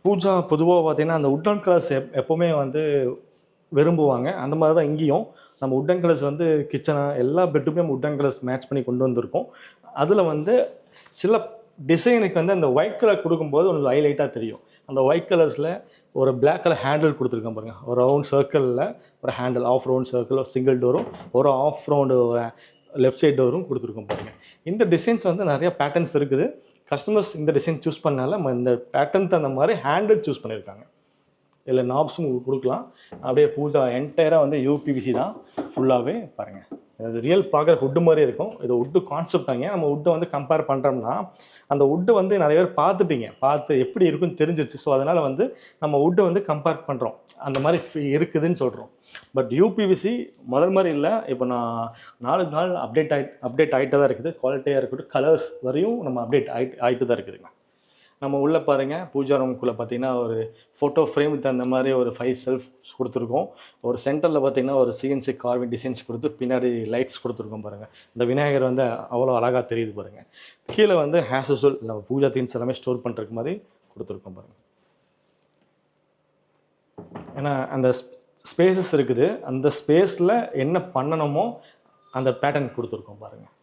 பூஜா பொதுவாக பார்த்தீங்கன்னா அந்த உட்டன் கலர்ஸ் எப்போவுமே வந்து விரும்புவாங்க. அந்த மாதிரி தான் இங்கேயும். நம்ம உட்டன் கலர்ஸ் வந்து கிச்சனை எல்லா பெட்டுமே உட்டன் கலர்ஸ் மேட்ச் பண்ணி கொண்டு வந்திருக்கோம். அதில் வந்து சில டிசைனுக்கு வந்து அந்த ஒயிட் கலர் கொடுக்கும்போது உங்களுக்கு ஹைலைட்டாக தெரியும். அந்த ஒயிட் கலர்ஸில் ஒரு பிளாக் கலர் ஹேண்டில் கொடுத்துருக்கேன் பாருங்கள். ஒரு ரவுண்ட் சர்க்கிளில் ஒரு handle, half round circle, single டோரும், ஒரு ஆஃப் ரவுண்டு லெஃப்ட் சைட் டோரும் கொடுத்துருக்கோம் பாருங்கள். இந்த டிசைன்ஸ் வந்து நிறைய பேட்டர்ன்ஸ் இருக்குது. கஸ்டமர்ஸ் இந்த டிசைன் சூஸ் பண்ணால நம்ம இந்த பேட்டர்ன் தகுந்த மாதிரி ஹேண்டில் சூஸ் பண்ணியிருக்காங்க. இல்லை நாப்ஸும் கொடுக்கலாம். அப்படியே பூஜா என்டையராக வந்து யூபிவிசி தான் ஃபுல்லாகவே பாருங்கள். அது ரியல் பார்க்குற வுட்டு மாதிரி இருக்கும். இது வுட்டு கான்செப்ட் தாங்க. நம்ம வுட்டை வந்து கம்பேர் பண்ணுறோம்னா அந்த வுட்டு வந்து நிறைய பேர் பார்த்துட்டீங்க, பார்த்து எப்படி இருக்குன்னு தெரிஞ்சிருச்சு. ஸோ அதனால் வந்து நம்ம வுட்டை வந்து கம்பேர் பண்ணுறோம், அந்த மாதிரி இருக்குதுன்னு சொல்கிறோம். பட் யூபிவிசி முதல் மாதிரி இல்லை. இப்போ நான் நாளுக்கு நாள் அப்டேட் ஆகிட்டு தான் இருக்குது. குவாலிட்டியாக இருக்கட்டும், கலர்ஸ் வரையும் நம்ம அப்டேட் ஆகிட்டு தான் இருக்குதுங்க. நம்ம உள்ளே பாருங்கள், பூஜா ரூமுக்குள்ளே பார்த்தீங்கன்னா ஒரு ஃபோட்டோ ஃப்ரேமுக்கு தகுந்த மாதிரி ஒரு 5 செல்ஃப் கொடுத்துருக்கோம். ஒரு சென்டரில் பார்த்தீங்கன்னா ஒரு சிஎன்சி கார்விங் டிசைன்ஸ் கொடுத்து பின்னாடி லைட்ஸ் கொடுத்துருக்கோம் பாருங்கள். இந்த விநாயகர் வந்து அவ்வளோ அழகாக தெரியுது பாருங்கள். கீழே வந்து ஹேஸ் யூசுவல் நம்ம பூஜா திங்ஸ் எல்லாமே ஸ்டோர் பண்ணுறதுக்கு மாதிரி கொடுத்துருக்கோம் பாருங்கள். ஏன்னா அந்த ஸ்பேசஸ் இருக்குது, அந்த ஸ்பேஸில் என்ன பண்ணணுமோ அந்த பேட்டர்ன் கொடுத்துருக்கோம் பாருங்கள்.